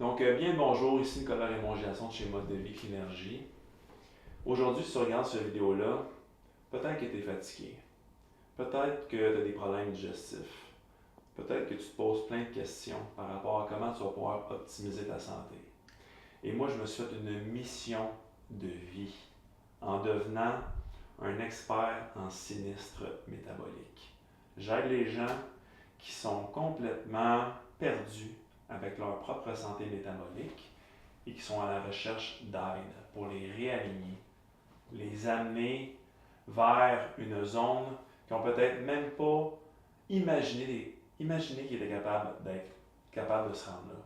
Bien le bonjour, ici Nicolas Raymond-Giasson de chez Mode de vie Clinergie. Aujourd'hui, si tu regardes cette vidéo-là, peut-être que tu es fatigué, peut-être que tu as des problèmes digestifs, peut-être que tu te poses plein de questions par rapport à comment tu vas pouvoir optimiser ta santé. Et moi, je me suis fait une mission de vie en devenant un expert en sinistre métabolique. J'aide les gens qui sont complètement perdus avec leur propre santé métabolique et qui sont à la recherche d'aide pour les réaligner, les amener vers une zone qu'ils n'ont peut-être même pas imaginé qu'ils étaient capables de se rendre là.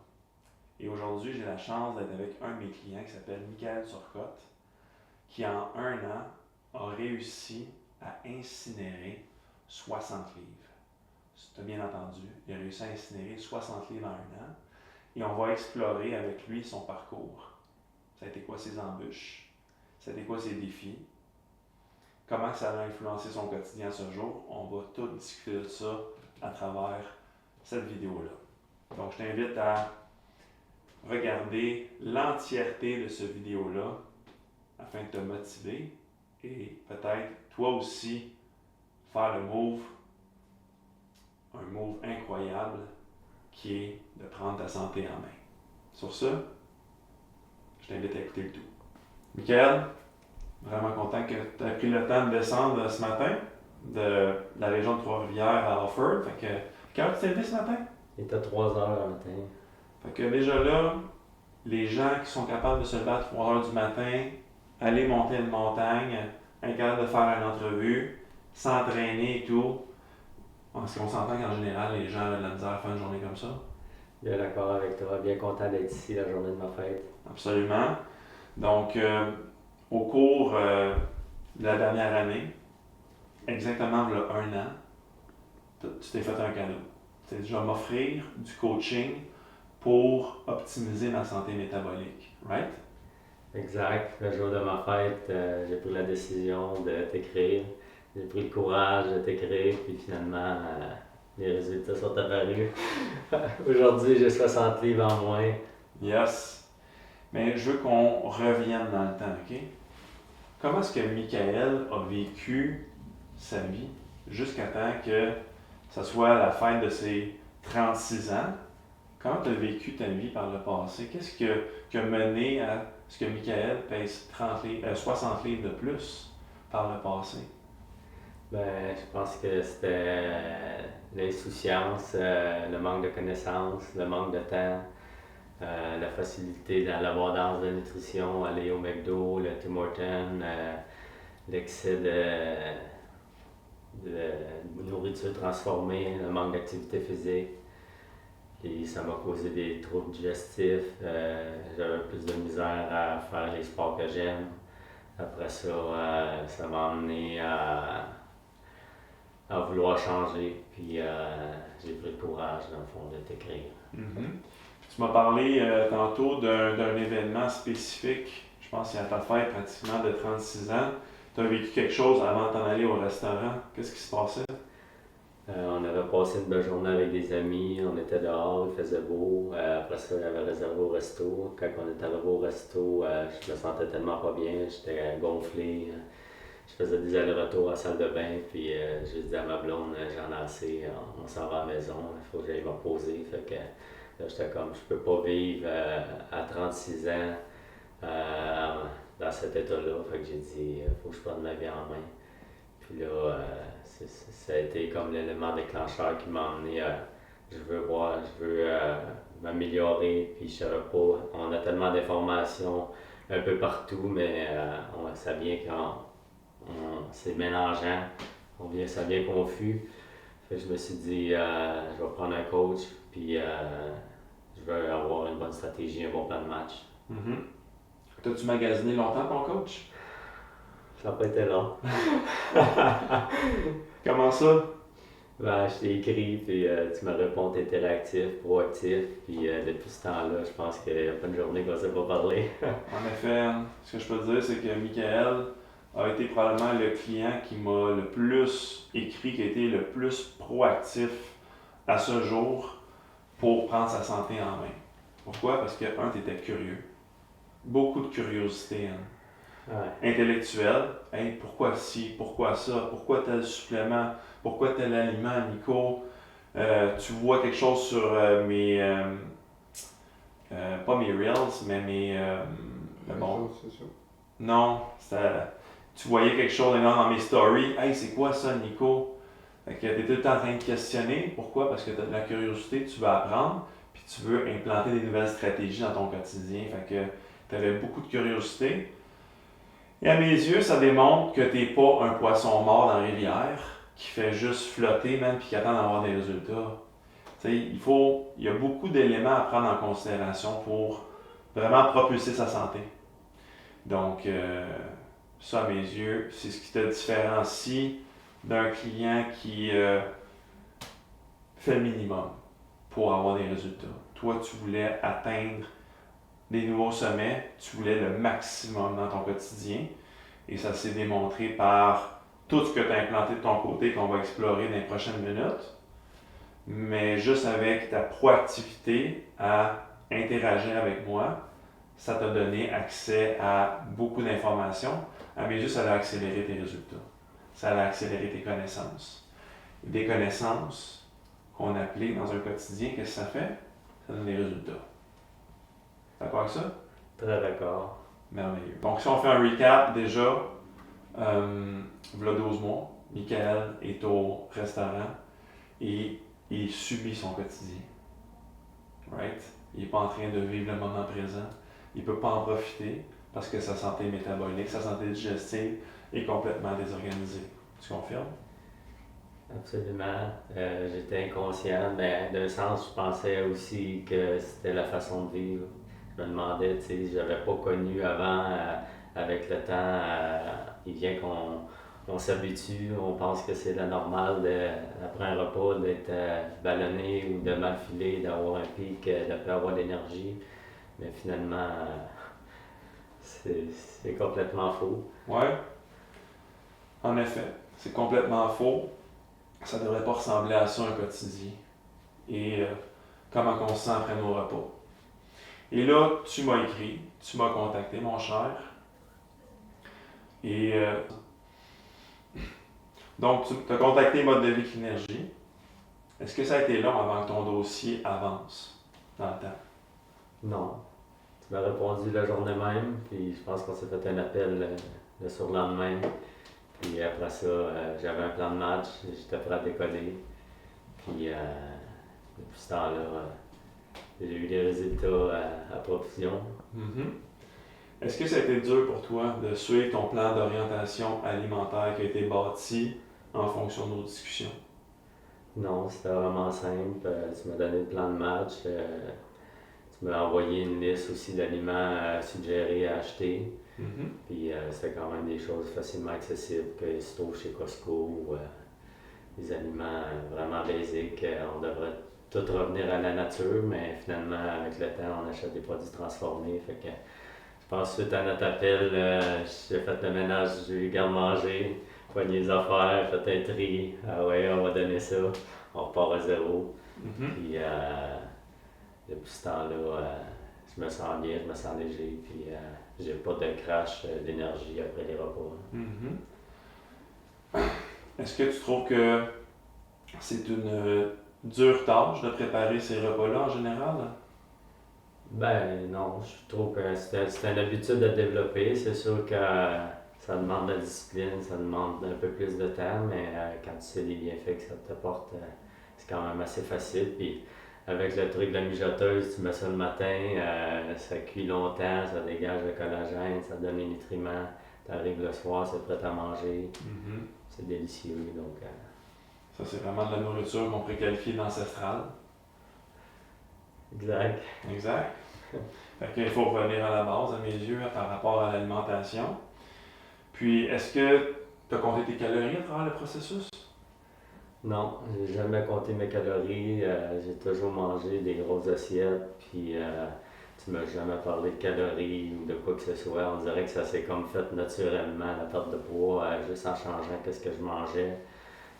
Et aujourd'hui, j'ai la chance d'être avec un de mes clients qui s'appelle Michael Turcotte, qui en un an a réussi à incinérer 60 livres. Tu as bien entendu, il a réussi à incinérer 60 livres en un an. Et on va explorer avec lui son parcours. Ça a été quoi ses embûches? Ça a été quoi ses défis? Comment ça a influencé son quotidien ce jour? On va tout discuter de ça à travers cette vidéo-là. Donc, je t'invite à regarder l'entièreté de cette vidéo-là afin de te motiver et peut-être toi aussi faire un move incroyable qui est de prendre ta santé en main. Sur ce, je t'invite à écouter le tout. Michael, vraiment content que tu aies pris le temps de descendre ce matin de la région de Trois-Rivières à Offord. Quelle heure tu t'es levé ce matin? Il était 3 heures le matin. Déjà là, les gens qui sont capables de se lever à 3 heures du matin, aller monter une montagne, incapables de faire une entrevue, s'entraîner et tout, est-ce qu'on s'entend qu'en général, les gens ont de la misère à faire une journée comme ça? Bien d'accord avec toi. Bien content d'être ici la journée de ma fête. Absolument. Donc, au cours de la dernière année, exactement il y a un an, tu t'es fait un cadeau. Tu t'es dit, je vais m'offrir du coaching pour optimiser ma santé métabolique. Right? Exact. Le jour de ma fête, j'ai pris la décision de t'écrire. J'ai pris le courage de t'écrire, puis finalement, les résultats sont apparus. Aujourd'hui, j'ai 60 livres en moins. Yes. Mais je veux qu'on revienne dans le temps, OK? Comment est-ce que Michael a vécu sa vie jusqu'à temps que ça soit la fin de ses 36 ans? Comment tu as vécu ta vie par le passé? Qu'est-ce qui a mené à ce que Michael pèse 60 livres de plus par le passé? Je pense que c'était l'insouciance, le manque de connaissances, le manque de temps, la facilité dans l'abondance de nutrition, aller au McDo, le Tim Hortons, l'excès de nourriture transformée, le manque d'activité physique. Puis ça m'a causé des troubles digestifs. J'avais plus de misère à faire les sports que j'aime. Après ça, ça m'a amené à vouloir changer. Puis j'ai pris le courage, dans le fond, de t'écrire. Tu m'as parlé tantôt d'un événement spécifique. Je pense que c'est à ta fête pratiquement de 36 ans. Tu as vécu quelque chose avant de t'en aller au restaurant. Qu'est-ce qui se passait? On avait passé une belle journée avec des amis, on était dehors, il faisait beau. Après ça, j'avais réservé au resto. Quand on est arrivé au resto, je me sentais tellement pas bien, j'étais gonflé. Je faisais des allers-retours à la salle de bain, puis j'ai dit à ma blonde, j'en ai assez, on s'en va à la maison, il faut que j'aille me reposer. Fait que là, j'étais comme, je peux pas vivre à 36 ans dans cet état-là. Fait que j'ai dit, il faut que je prenne ma vie en main. Puis là, ça a été comme l'élément déclencheur qui m'a emmené à je veux m'améliorer, puis je savais pas. On a tellement d'informations un peu partout, mais ça vient quand c'est mélangeant, ça vient confus. Fait que je me suis dit, je vais prendre un coach, puis je veux avoir une bonne stratégie, un bon plan de match. T'as-tu magasiné longtemps ton coach? Ça n'a pas été long. Comment ça? Je t'ai écrit, puis tu me réponds, t'es interactif, proactif, puis depuis ce temps-là, je pense qu'il n'y a pas une journée qu'on ne s'est pas parlé. En effet, ce que je peux te dire, c'est que Michael a été probablement le client qui m'a le plus écrit, qui a été le plus proactif à ce jour pour prendre sa santé en main. Pourquoi? Parce que, un, tu étais curieux. Beaucoup de curiosité, hein. Ouais. Intellectuelle. Hey, pourquoi ci? Pourquoi ça? Pourquoi tel supplément? Pourquoi tel aliment, Nico? Tu vois quelque chose sur pas mes Reels, mais bon, C'est ça. non, tu voyais quelque chose dans mes stories. Hey, c'est quoi ça, Nico? Fait que t'es tout le temps en train de questionner. Pourquoi? Parce que tu as de la curiosité, tu veux apprendre, puis tu veux implanter des nouvelles stratégies dans ton quotidien. Fait que tu avais beaucoup de curiosité. Et à mes yeux, ça démontre que t'es pas un poisson mort dans la rivière qui fait juste flotter, même, puis qui attend d'avoir des résultats. Tu sais, il y a beaucoup d'éléments à prendre en considération pour vraiment propulser sa santé. Donc, ça, à mes yeux, c'est ce qui te différencie d'un client qui fait le minimum pour avoir des résultats. Toi, tu voulais atteindre des nouveaux sommets, tu voulais le maximum dans ton quotidien, et ça s'est démontré par tout ce que tu as implanté de ton côté qu'on va explorer dans les prochaines minutes, mais juste avec ta proactivité à interagir avec moi, ça t'a donné accès à beaucoup d'informations. À mes yeux, ça a accéléré tes résultats. Ça a accéléré tes connaissances. Des connaissances qu'on applique dans un quotidien, qu'est-ce que ça fait? Ça donne des résultats. D'accord avec ça? Très d'accord. Merveilleux. Donc, si on fait un recap, déjà, v'là 12 mois, Michael est au restaurant et il subit son quotidien. Right? Il n'est pas en train de vivre le moment présent. Il ne peut pas en profiter parce que sa santé métabolique, sa santé digestive est complètement désorganisée. Tu confirmes? Absolument. J'étais inconscient. Ben, d'un sens, je pensais aussi que c'était la façon de vivre. Je me demandais, tu sais, je n'avais pas connu avant, avec le temps, il vient qu'on s'habitue, on pense que c'est la normale après un repas d'être ballonné ou de mal filer, d'avoir un pic, de ne pas avoir d'énergie. Mais finalement, c'est complètement faux. Ouais. En effet, c'est complètement faux. Ça ne devrait pas ressembler à ça un quotidien. Et comment on se sent après nos repas. Et là, tu m'as écrit, tu m'as contacté, mon cher. Et donc, tu as contacté Mode de vie Énergie. Est-ce que ça a été long avant que ton dossier avance dans le temps? Non. Tu m'as répondu la journée même, puis je pense qu'on s'est fait un appel le surlendemain. Puis après ça, j'avais un plan de match, j'étais prêt à décoller. Puis depuis ce temps-là, j'ai eu des résultats à profusion. Mm-hmm. Est-ce que ça a été dur pour toi de suivre ton plan d'orientation alimentaire qui a été bâti en fonction de nos discussions? Non, c'était vraiment simple. Tu m'as donné le plan de match. Tu m'as envoyé une liste aussi d'aliments suggérés à acheter. Mm-hmm. Puis c'était quand même des choses facilement accessibles que se trouvent chez Costco ou des aliments vraiment basiques. On devrait tout revenir à la nature, mais finalement, avec le temps, on achète des produits transformés. Fait que je pense suite à notre appel, j'ai fait le ménage du garde-manger, poigné les affaires, fait un tri. Ah ouais, on va donner ça. On repart à zéro. Mm-hmm. Puis depuis ce temps-là, je me sens bien, je me sens léger, puis j'ai pas de crash d'énergie après les repas. Mm-hmm. Est-ce que tu trouves que c'est une dure tâche de préparer ces repas-là en général? Ben non, je trouve que c'est une habitude à développer. C'est sûr que ça demande de la discipline, ça demande un peu plus de temps, mais quand tu sais les bienfaits que ça t'apporte, c'est quand même assez facile. Puis avec le truc de la mijoteuse, tu mets ça le matin, ça cuit longtemps, ça dégage le collagène, ça donne les nutriments. Tu arrives le soir, c'est prêt à manger. Mm-hmm. C'est délicieux. Donc, Ça, c'est vraiment de la nourriture qu'on pourrait qualifier d'ancestrale. exact. Exact. Fait qu'il faut revenir à la base, à mes yeux, par rapport à l'alimentation. Puis, est-ce que tu as compté tes calories à travers le processus? Non, j'ai jamais compté mes calories. J'ai toujours mangé des grosses assiettes. Puis tu m'as jamais parlé de calories ou de quoi que ce soit. On dirait que ça s'est comme fait naturellement, la perte de poids, juste en changeant qu'est-ce que je mangeais.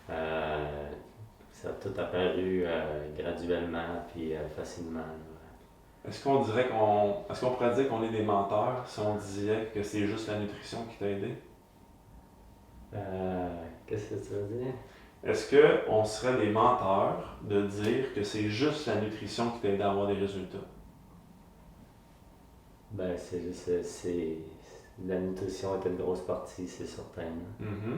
Ça a tout apparu graduellement puis facilement. est-ce qu'on pourrait dire qu'on est des menteurs si on disait que c'est juste la nutrition qui t'a aidé? Qu'est-ce que tu veux dire? Est-ce qu'on serait des menteurs de dire que c'est juste la nutrition qui t'a aidé à avoir des résultats? Ben, c'est juste, la nutrition est une grosse partie, c'est certain. Mhm.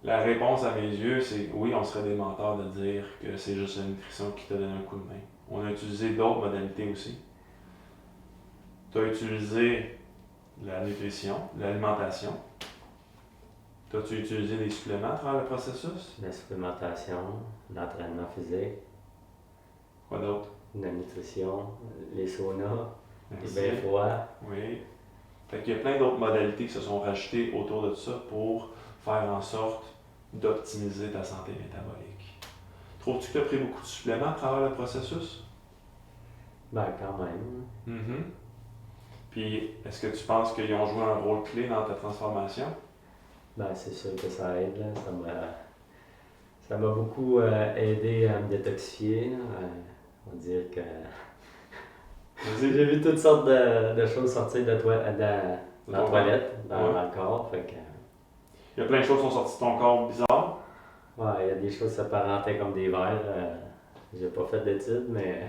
La réponse à mes yeux, c'est oui, on serait des menteurs de dire que c'est juste la nutrition qui t'a donné un coup de main. On a utilisé d'autres modalités aussi. Tu as utilisé la nutrition, l'alimentation. T'as-tu utilisé des suppléments à travers le processus? La supplémentation, l'entraînement physique, Quoi d'autre? la nutrition, les saunas, les Merci. bains froids. Oui. Fait qu'il y a plein d'autres modalités qui se sont rajoutées autour de ça pour faire en sorte d'optimiser ta santé métabolique. Trouves-tu que tu as pris beaucoup de suppléments à travers le processus? Ben, quand même. Mhm. Puis, est-ce que tu penses qu'ils ont joué un rôle clé dans ta transformation? Ben, c'est sûr que ça aide, là. Ça m'a beaucoup aidé à me détoxifier, là. On va dire que Vas-y. j'ai vu toutes sortes de choses sortir de la ton toilette, dans Ouais. le corps. Fait que, Il y a plein de choses qui sont sorties de ton corps bizarres. ouais, il y a des choses qui s'apparentaient comme des vers. J'ai pas fait d'études, mais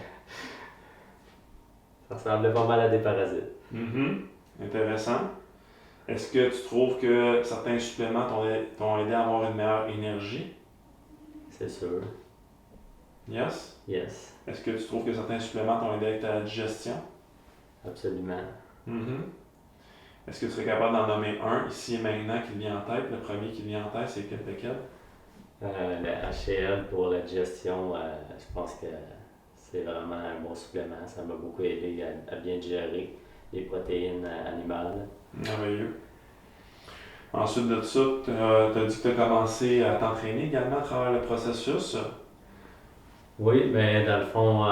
ça ressemblait pas mal à des parasites. Mhm. Intéressant. Est-ce que tu trouves que certains suppléments t'ont aidé à avoir une meilleure énergie? C'est sûr. Yes. Yes, Est-ce que tu trouves que certains suppléments t'ont aidé avec ta digestion? absolument. Mhm. Est-ce que tu serais capable d'en nommer un ici et maintenant qui te vient en tête? Le premier qui te vient en tête, c'est lequel? Le HCl pour la digestion, je pense que c'est vraiment un bon supplément. Ça m'a beaucoup aidé à bien digérer les protéines animales. Merveilleux. Ensuite de ça, tu as dit que tu as commencé à t'entraîner également à travers le processus. Oui, mais dans le fond,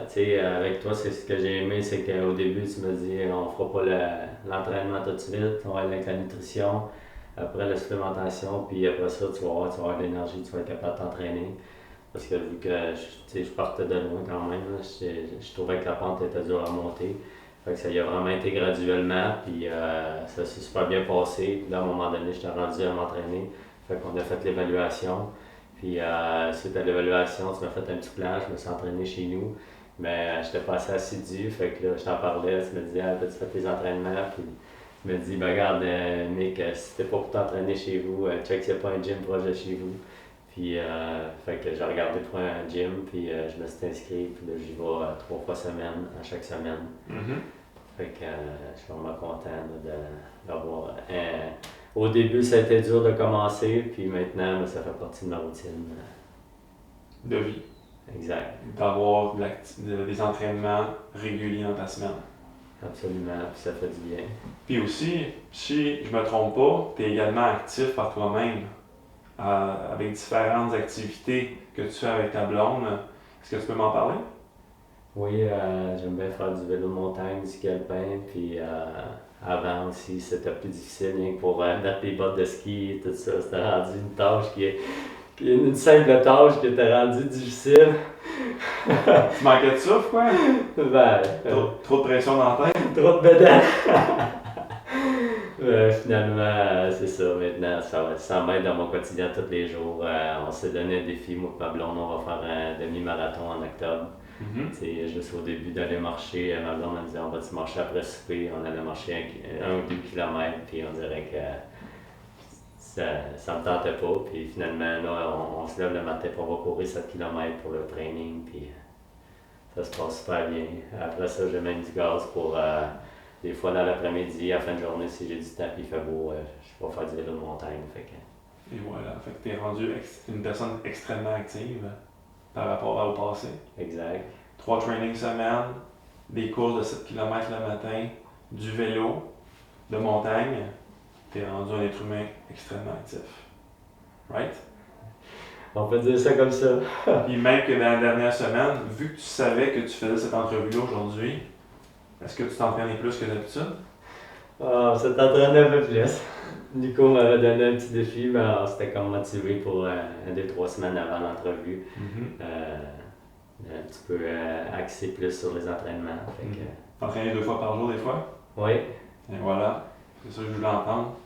tu sais, avec toi, c'est ce que j'ai aimé, c'est qu'au début, tu me dis, on fera pas l'entraînement tout de suite, on va aller avec la nutrition, après la supplémentation, puis après ça, tu vas avoir de l'énergie, tu vas être capable de t'entraîner. Parce que vu que tu sais, je partais de loin quand même, là, je trouvais que la pente était dure à monter. Fait que ça y a vraiment été graduellement, puis ça s'est super bien passé. Puis là, à un moment donné, j'étais rendu à m'entraîner. Fait qu'on a fait l'évaluation. Puis suite à l'évaluation, tu m'as fait un petit plan, je me suis entraîné chez nous. Mais j'étais pas assez assidu, fait que là, je t'en parlais, tu me disais, ah, tu fais tes entraînements, puis tu me dis, ben regarde, Nick, si c'était pas pour t'entraîner chez vous, check s'il n'y a pas un gym proche de chez vous. Puis, fait que j'ai regardé pour un gym, puis je me suis inscrit, puis là, j'y vais 3 fois semaine, à chaque semaine. Mhm. Fait que je suis vraiment content là, d'avoir. Au début, ça a été dur de commencer, puis maintenant, ça fait partie de ma routine. De vie. Exact. D'avoir des entraînements réguliers dans ta semaine. Absolument, puis ça fait du bien. Puis aussi, si je me trompe pas, tu es également actif par toi-même avec différentes activités que tu fais avec ta blonde. Est-ce que tu peux m'en parler? Oui, j'aime bien faire du vélo de montagne, du ski alpin, puis avant aussi, c'était plus difficile, rien que pour mettre les bottes de ski et tout ça. C'était rendu une tâche une simple tâche qui était rendue difficile. Tu manquais de souffle, quoi? Ben, Trop de pression dans la tête? trop de bédaine. Finalement, c'est ça. Maintenant, ça m'aide dans mon quotidien tous les jours. On s'est donné un défi, moi et ma blonde, on va faire un demi-marathon en octobre. Mhm. C'est juste au début d'aller marcher, ma blonde elle me disait on va-tu marcher après souper, on allait marcher 1 ou 2 kilomètres, puis on dirait que ça me tentait pas, puis finalement là on se lève le matin pour on va courir 7 kilomètres pour le training, puis ça se passe super bien. Après ça j'ai même du gaz pour des fois dans l'après-midi, à la fin de journée si j'ai du temps puis il fait beau, je vais faire du vélo de montagne. Fait que... Et voilà, fait que tu es rendu une personne extrêmement active par rapport au passé. Exact. 3 trainings semaine, des courses de 7 km le matin, du vélo, de montagne. Tu es rendu un être humain extrêmement actif. Right? On peut dire ça comme ça. Puis même que dans la dernière semaine, vu que tu savais que tu faisais cette entrevue-là aujourd'hui, est-ce que tu t'entraînais plus que d'habitude? On s'est entraîné un peu plus. Nico m'avait donné un petit défi, mais on s'était comme motivé pour 2-3 semaines avant l'entrevue. un petit peu axé plus sur les entraînements. T'entraîner 2 fois par jour des fois? Oui. Et voilà, c'est ça que je voulais entendre.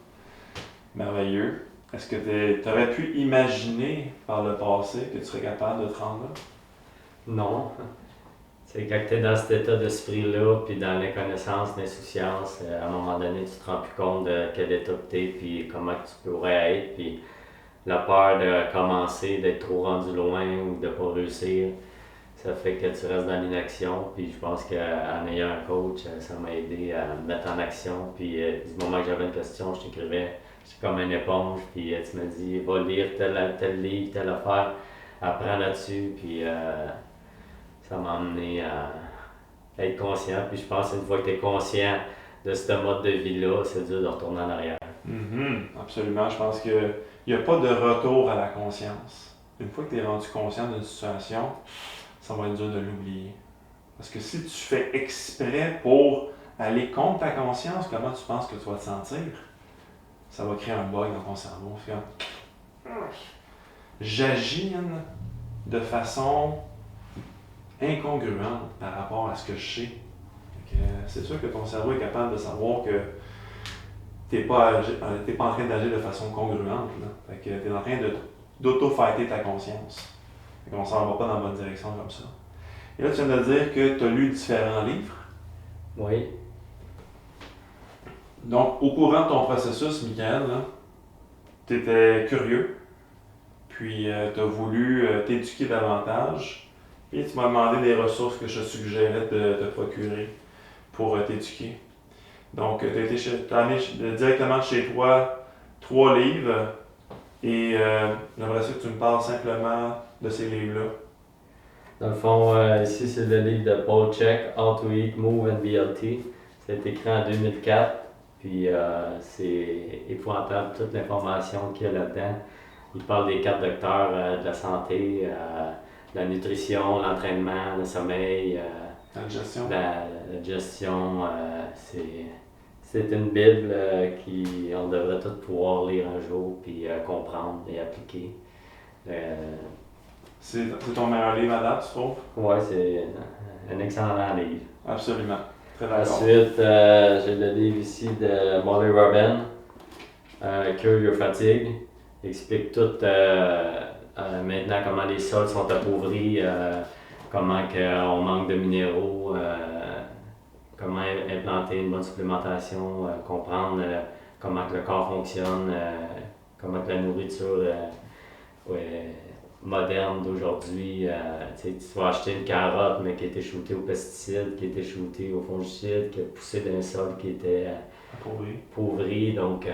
Merveilleux. Est-ce que tu aurais pu imaginer par le passé que tu serais capable de te rendre là? Non. C'est quand tu es dans cet état d'esprit-là, puis dans l'inconnaissance, l'insouciance, à un moment donné, tu te rends plus compte de quel état tu es, puis comment tu pourrais être, puis la peur de commencer, d'être trop rendu loin ou de ne pas réussir, ça fait que tu restes dans l'inaction. Puis je pense qu'en ayant un coach, ça m'a aidé à me mettre en action. Puis du moment que j'avais une question, je t'écrivais, j'étais comme une éponge, puis tu m'as dit, va lire tel livre, telle affaire, apprends là-dessus, puis ça m'a amené à être conscient. Puis je pense qu'une fois que tu es conscient de ce mode de vie-là, c'est dur de retourner en arrière. Absolument. Je pense qu'il n'y a pas de retour à la conscience. Une fois que tu es rendu conscient d'une situation, ça va être dur de l'oublier. Parce que si tu fais exprès pour aller contre ta conscience, comment tu penses que tu vas te sentir? Ça va créer un bug dans ton cerveau. J'agis de façon incongruente par rapport à ce que je sais. C'est sûr que ton cerveau est capable de savoir que tu n'es pas en train d'agir de façon congruente. Tu es en train d'auto-fighter ta conscience. On ne s'en va pas dans la bonne direction comme ça. Et là, tu viens de dire que tu as lu différents livres. Oui. Donc, au courant de ton processus, Michael, tu étais curieux, puis tu as voulu t'éduquer davantage, et tu m'as demandé des ressources que je te suggérais de te procurer pour t'éduquer. Donc, tu as amené directement chez toi 3 livres, et j'aimerais ça que tu me parles simplement de ces livres-là. Dans le fond, ici, c'est le livre de Paul Chek, How to Eat, Move and Be Healthy. C'est écrit en 2004, puis c'est épouvantable toute l'information qu'il y a là-dedans. Il parle des 4 docteurs de la santé, de la nutrition, l'entraînement, le sommeil, La gestion. la gestion. C'est une Bible qu'on devrait tous pouvoir lire un jour, puis comprendre et appliquer. C'est ton meilleur livre à date, tu trouves? Oui, c'est un excellent livre. Absolument. Très d'accord. Ensuite, j'ai le livre ici de Molly Robin, Cure Your Fatigue. Il explique tout maintenant comment les sols sont appauvris, comment on manque de minéraux, comment implanter une bonne supplémentation, comprendre comment que le corps fonctionne, comment que la nourriture moderne d'aujourd'hui, tu vas acheter une carotte mais qui a été shootée aux pesticides, qui a été shootée aux fongicides, qui a poussé d'un sol qui était appauvri. Donc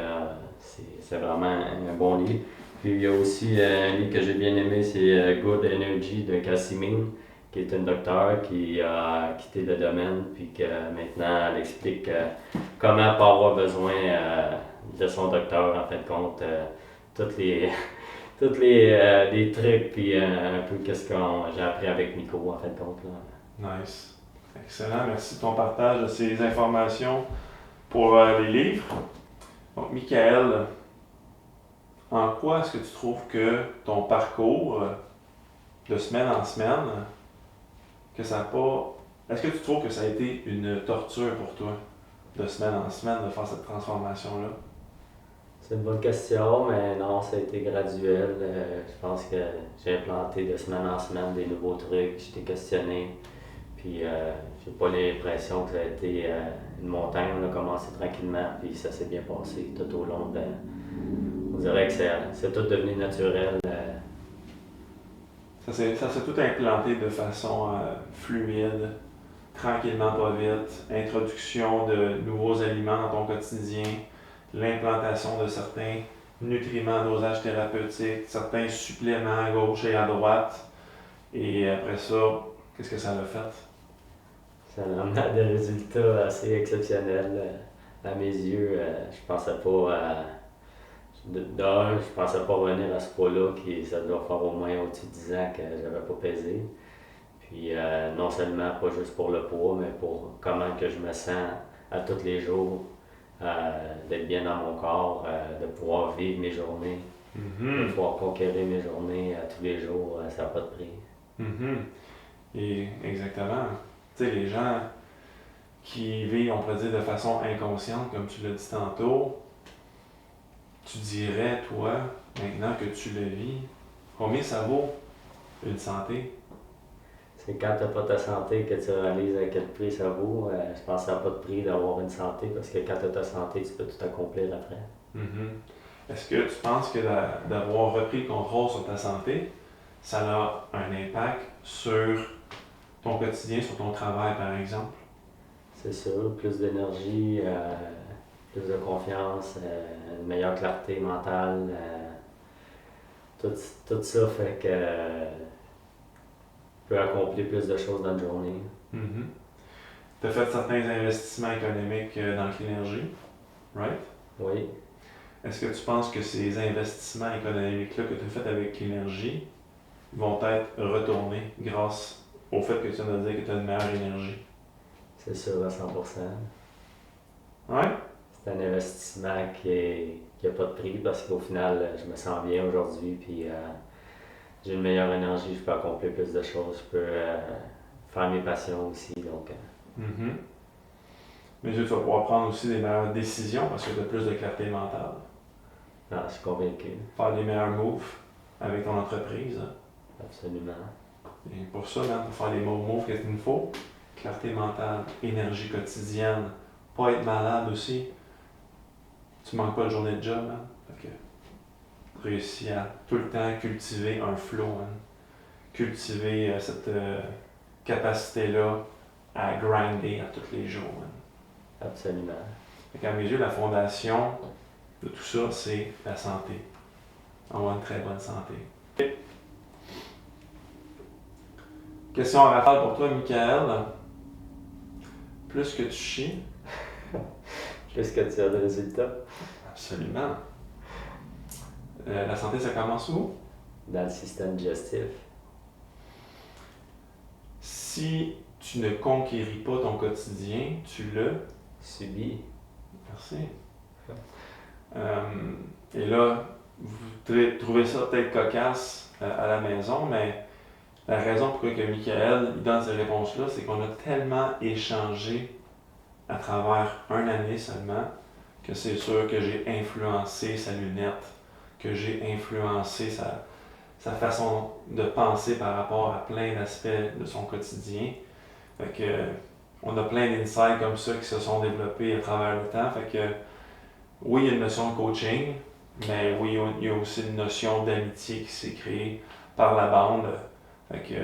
c'est vraiment un bon livre. Puis il y a aussi un livre que j'ai bien aimé, c'est Good Energy de Cassimine, qui est une docteure qui a quitté le domaine, puis que maintenant elle explique comment pas avoir besoin de son docteur, en fin de compte, tous les trucs, puis un peu qu'est-ce que j'ai appris avec Nico, en fin de compte. Là. Nice. Excellent. Merci de ton partage de ces informations pour les livres. Donc, Michael, en quoi est-ce que tu trouves que ton parcours de semaine en semaine, que ça n'a pas... Est-ce que tu trouves que ça a été une torture pour toi, de semaine en semaine, de faire cette transformation-là? C'est une bonne question, mais non, ça a été graduel. Je pense que j'ai implanté de semaine en semaine des nouveaux trucs, j'étais questionné. Puis j'ai pas l'impression que ça a été une montagne. On a commencé tranquillement, puis ça s'est bien passé tout au long de... On dirait que c'est tout devenu naturel. Ça s'est tout implanté de façon fluide, tranquillement, pas vite. Introduction de nouveaux aliments dans ton quotidien, l'implantation de certains nutriments, dosages thérapeutiques, certains suppléments à gauche et à droite. Et après ça, qu'est-ce que ça a fait? Ça a amené des résultats assez exceptionnels à mes yeux. Je pensais pas je pensais pas revenir à ce poids-là, qui ça doit faire au moins au-dessus de 10 ans que j'avais pas pesé. Puis non seulement pas juste pour le poids, mais pour comment que je me sens à tous les jours, d'être bien dans mon corps, de pouvoir vivre mes journées, de pouvoir conquérir mes journées tous les jours, ça n'a pas de prix. Et exactement. Tu sais, les gens qui vivent, on pourrait dire, de façon inconsciente, comme tu l'as dit tantôt, tu dirais, toi, maintenant que tu le vis, combien ça vaut une santé? C'est quand tu n'as pas ta santé que tu réalises à quel prix ça vaut. Je pense que ça n'a pas de prix d'avoir une santé parce que quand tu as ta santé, tu peux tout accomplir après. Est-ce que tu penses que d'avoir repris le contrôle sur ta santé, ça a un impact sur ton quotidien, sur ton travail, par exemple? C'est sûr, plus d'énergie, plus de confiance, une meilleure clarté mentale. Tout ça fait que tu peux accomplir plus de choses dans une journée. Tu as fait certains investissements économiques dans l'énergie, right? Oui, Est-ce que tu penses que ces investissements économiques-là que tu as fait avec l'énergie vont être retournés grâce au fait que tu viens de dire que tu as une meilleure énergie? c'est sûr à 100%. Ouais? C'est un investissement qui n'a pas de prix parce qu'au final, je me sens bien aujourd'hui puis j'ai une meilleure énergie, je peux accomplir plus de choses, je peux faire mes passions aussi. Donc, Mais tu vas pouvoir prendre aussi des meilleures décisions parce que tu as plus de clarté mentale. je suis convaincu, Faire des meilleurs moves avec ton entreprise. absolument. Et pour ça, man, pour faire les moves, qu'est-ce qu'il nous faut? Clarté mentale, énergie quotidienne, pas être malade aussi. Tu manques pas de journée de job, man. Fait que réussis à tout le temps cultiver un flow, man. Cultiver cette capacité-là à grinder à tous les jours, man. Absolument. Fait qu'à mes yeux, la fondation de tout ça, c'est la santé. Avoir une très bonne santé. Question en rafale pour toi, Michael. Plus que tu chies. Plus que tu as de résultats Absolument. La santé, ça commence où? dans le système digestif, Si tu ne conquéris pas ton quotidien, tu le... subis. Merci. Et là, vous trouvez ça peut-être cocasse à la maison, mais la raison pour laquelle Michael il donne ces réponses-là, c'est qu'on a tellement échangé à travers une année seulement que c'est sûr que j'ai influencé sa lunette, que j'ai influencé sa façon de penser par rapport à plein d'aspects de son quotidien. Fait que on a plein d'insights comme ça qui se sont développés à travers le temps. Fait que oui, il y a une notion de coaching, mais oui, il y a aussi une notion d'amitié qui s'est créée par la bande. Fait que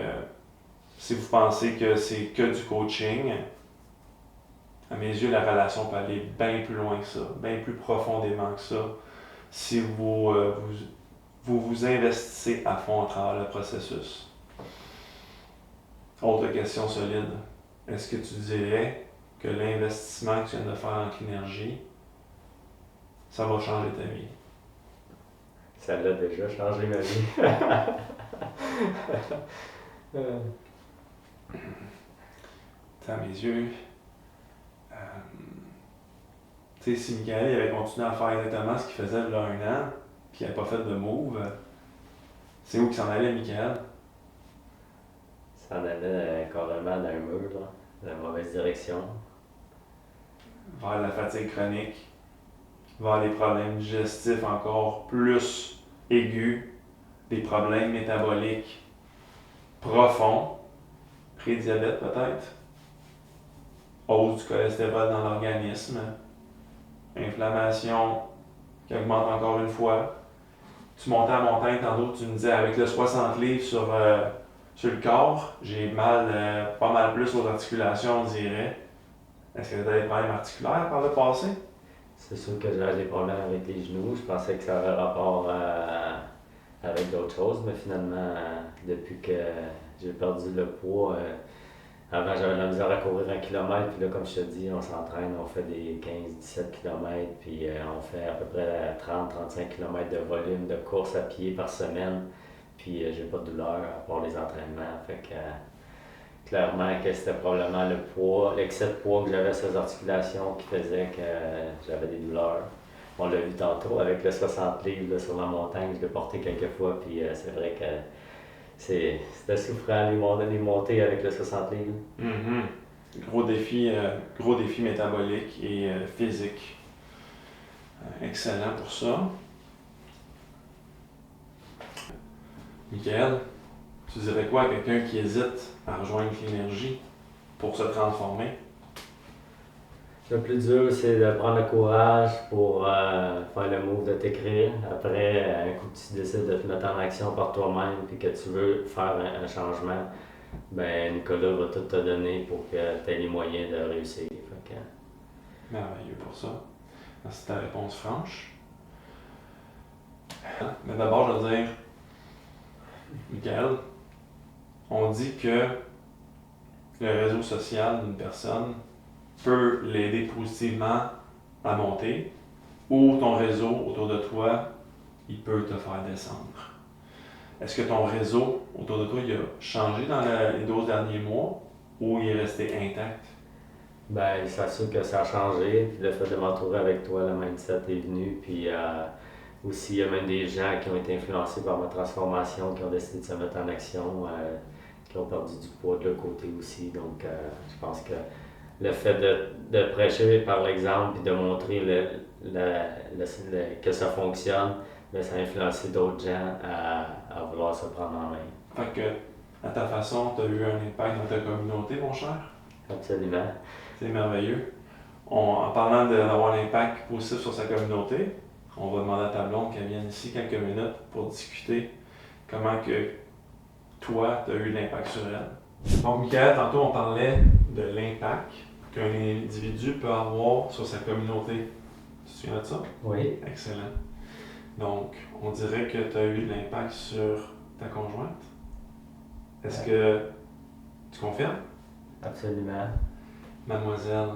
si vous pensez que c'est que du coaching, à mes yeux, la relation peut aller bien plus loin que ça, bien plus profondément que ça, si vous investissez à fond à travers le processus. Autre question solide. Est-ce que tu dirais que l'investissement que tu viens de faire en Clinergie, ça va changer ta vie? Ça l'a déjà changé ma vie. À mes yeux, tu sais, si Michael avait continué à faire exactement ce qu'il faisait il y a un an, puis il n'avait pas fait de move, c'est où qu'il s'en allait, Michael? Ça en allait carrément dans un mur, là, dans la mauvaise direction. Vers la fatigue chronique, vers les problèmes digestifs encore plus aigus, des problèmes métaboliques profonds, prédiabète peut-être, hausse du cholestérol dans l'organisme, inflammation qui augmente encore une fois. Tu montais à la montagne, tantôt tu me disais avec le 60 livres sur le corps, j'ai mal, pas mal plus aux articulations, on dirait. Est-ce que tu as des problèmes articulaires par le passé? C'est sûr que j'avais des problèmes avec les genoux. Je pensais que ça avait rapport avec d'autres choses, mais finalement, depuis que j'ai perdu le poids, avant j'avais de la misère à courir 1 kilomètre, puis là, comme je te dis, on s'entraîne, on fait des 15-17 km, puis on fait à peu près 30-35 km de volume de course à pied par semaine, puis j'ai pas de douleur à part les entraînements. Fait que clairement que c'était probablement le poids, l'excès de poids que j'avais sur les articulations qui faisait que j'avais des douleurs. On l'a vu tantôt avec le 60 livres là, sur la montagne, je l'ai porté quelques fois, puis c'est vrai que c'était souffrant les montées avec le 60 livres. Gros défi métabolique et physique. Excellent pour ça. Michael, tu dirais quoi à quelqu'un qui hésite à rejoindre l'énergie pour se transformer? Le plus dur, c'est de prendre le courage pour faire le move de t'écrire. Après, un coup que tu décides de te mettre en action par toi-même et que tu veux faire un changement, ben Nicolas va tout te donner pour que tu aies les moyens de réussir. Fait que... Merveilleux pour ça. Merci de ta réponse franche. Mais d'abord, je veux dire, Michael, on dit que le réseau social d'une personne peut l'aider positivement à monter, ou ton réseau autour de toi, il peut te faire descendre. Est-ce que ton réseau autour de toi, il a changé dans les 12 derniers mois ou il est resté intact? Ben, c'est sûr que ça a changé. Puis le fait de m'entourer avec toi, le mindset est venu. Puis aussi, il y a même des gens qui ont été influencés par ma transformation, qui ont décidé de se mettre en action, qui ont perdu du poids de leur côté aussi. Donc, je pense que le fait de prêcher par l'exemple et de montrer que ça fonctionne, ben, ça a influencé d'autres gens à vouloir se prendre en main. Fait que, à ta façon, tu as eu un impact dans ta communauté, mon cher? Absolument. C'est merveilleux. En parlant d'avoir un impact positif sur sa communauté, on va demander à ta blonde qu'elle vienne ici quelques minutes pour discuter comment que toi, tu as eu l'impact sur elle. Donc, Michael, tantôt, on parlait de l'impact qu'un individu peut avoir sur sa communauté. Tu te souviens de ça? Oui. Excellent. Donc, on dirait que tu as eu de l'impact sur ta conjointe. Est-ce que tu confirmes? Absolument. Mademoiselle,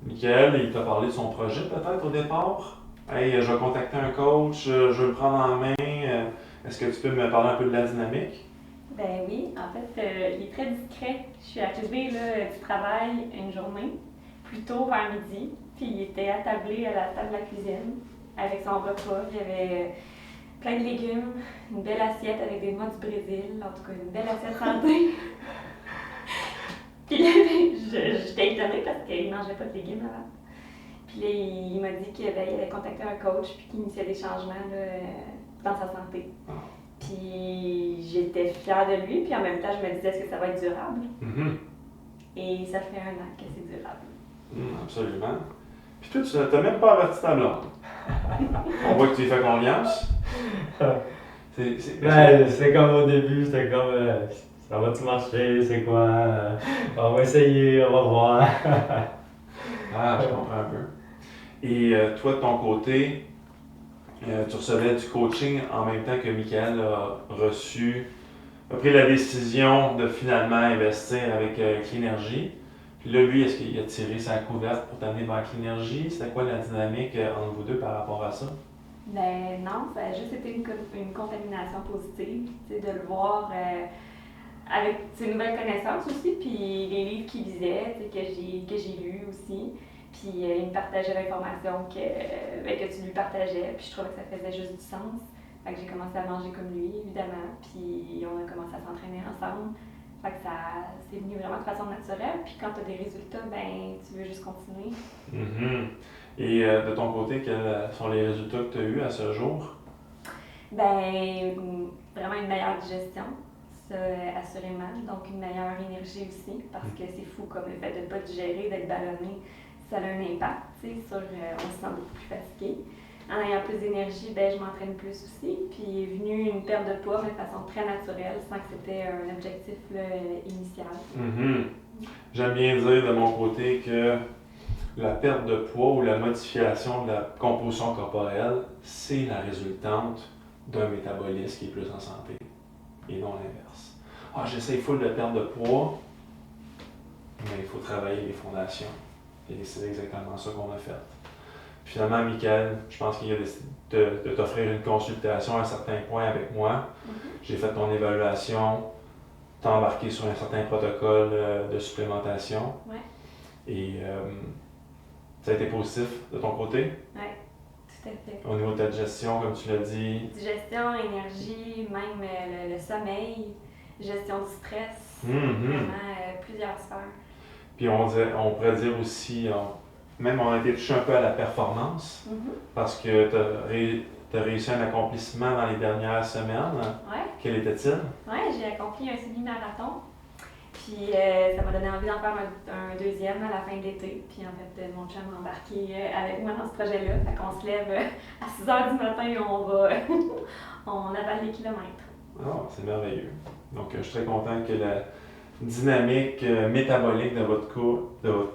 Michael, il t'a parlé de son projet peut-être au départ? Hey, je vais contacter un coach, je veux le prendre en main. Est-ce que tu peux me parler un peu de la dynamique? Ben oui, en fait, il est très discret. Je suis arrivée là, du travail une journée, plus tôt vers midi, puis il était attablé à la table de la cuisine avec son repas. Il y avait plein de légumes, une belle assiette avec des noix du Brésil, en tout cas une belle assiette santé. Puis j'étais étonnée parce qu'il ne mangeait pas de légumes avant. Puis là, il m'a dit qu'il avait contacté un coach puis qu'il initiait des changements là, dans sa santé. Puis j'étais fière de lui, puis en même temps, je me disais, est-ce que ça va être durable? Et ça fait 1 an que c'est durable. Absolument. Puis toi, tu n'as même pas averti ta blonde. On voit que tu lui fais confiance. C'est comme au début, c'était comme ça va-tu marcher, c'est quoi? On va essayer, on va voir. Je comprends un peu. Et toi, de ton côté, tu recevais du coaching en même temps que Michael a pris la décision de finalement investir avec Cleanergy. Puis là, lui, est-ce qu'il a tiré sa couverte pour t'amener vers Cleanergy? C'était quoi la dynamique entre vous deux par rapport à ça? Ben non, ça a juste été une contamination positive, de le voir avec ses nouvelles connaissances aussi, puis les livres qu'il lisait, que j'ai lus aussi. Puis il me partageait l'information que tu lui partageais, puis je trouvais que ça faisait juste du sens. Fait que j'ai commencé à manger comme lui, évidemment, puis on a commencé à s'entraîner ensemble. Fait que c'est venu vraiment de façon naturelle, puis quand tu as des résultats, ben tu veux juste continuer. Et de ton côté, quels sont les résultats que tu as eus à ce jour? Ben vraiment une meilleure digestion, ça assurément, donc une meilleure énergie aussi, parce que c'est fou comme le fait de ne pas digérer, d'être ballonné, ça a un impact, sur on se sent beaucoup plus fatigué. En ayant plus d'énergie, ben, je m'entraîne plus aussi. Puis est venue une perte de poids, mais de façon très naturelle, sans que c'était un objectif là, initial. J'aime bien dire de mon côté que la perte de poids ou la modification de la composition corporelle, c'est la résultante d'un métabolisme qui est plus en santé, et non l'inverse. J'essaie full de perdre de poids, mais il faut travailler les fondations. Et c'est exactement ça qu'on a fait. Finalement, Michael, je pense qu'il a décidé de t'offrir une consultation à un certain point avec moi. J'ai fait ton évaluation, t'as embarqué sur un certain protocole de supplémentation. Ouais. Et ça a été positif de ton côté? Oui, tout Tout à fait. Au niveau de ta digestion, comme tu l'as dit. Digestion, énergie, même le sommeil, gestion du stress, Mhm. vraiment plusieurs sphères. Puis on pourrait dire aussi, même on a été touché un peu à la performance, parce que tu as réussi un accomplissement dans les dernières semaines. Ouais. Quel était-il? Ouais, j'ai accompli un semi-marathon. Puis ça m'a donné envie d'en faire un deuxième à la fin de l'été. Puis en fait, mon chum m'a embarqué avec moi dans ce projet-là. Fait qu'on se lève à 6 h du matin et on va on avale les kilomètres. Ah, c'est merveilleux. Donc, je suis très content que la dynamique métabolique de votre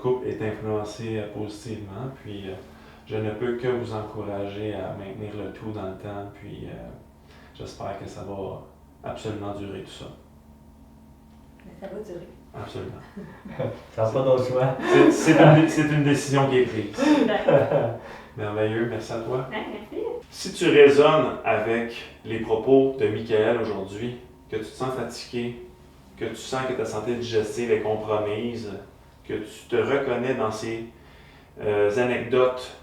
couple est influencée positivement. Puis, je ne peux que vous encourager à maintenir le tout dans le temps. Puis, j'espère que ça va absolument durer tout ça. Mais ça va durer. Absolument. Ça n'a pas d'autre choix. C'est une décision qui est prise. Merveilleux, merci à toi. Ouais, merci. Si tu résonnes avec les propos de Michael aujourd'hui, que tu te sens fatigué, que tu sens que ta santé digestive est compromise, que tu te reconnais dans ces anecdotes,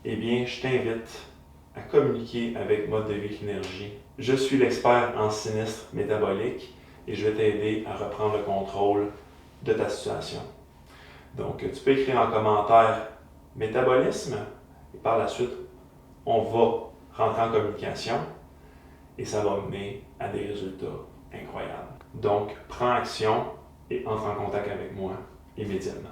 eh bien, je t'invite à communiquer avec Mode de vie Énergie. Je suis l'expert en sinistre métabolique et je vais t'aider à reprendre le contrôle de ta situation. Donc, tu peux écrire en commentaire métabolisme et par la suite, on va rentrer en communication et ça va mener à des résultats incroyables. Donc, prends action et entre en contact avec moi immédiatement.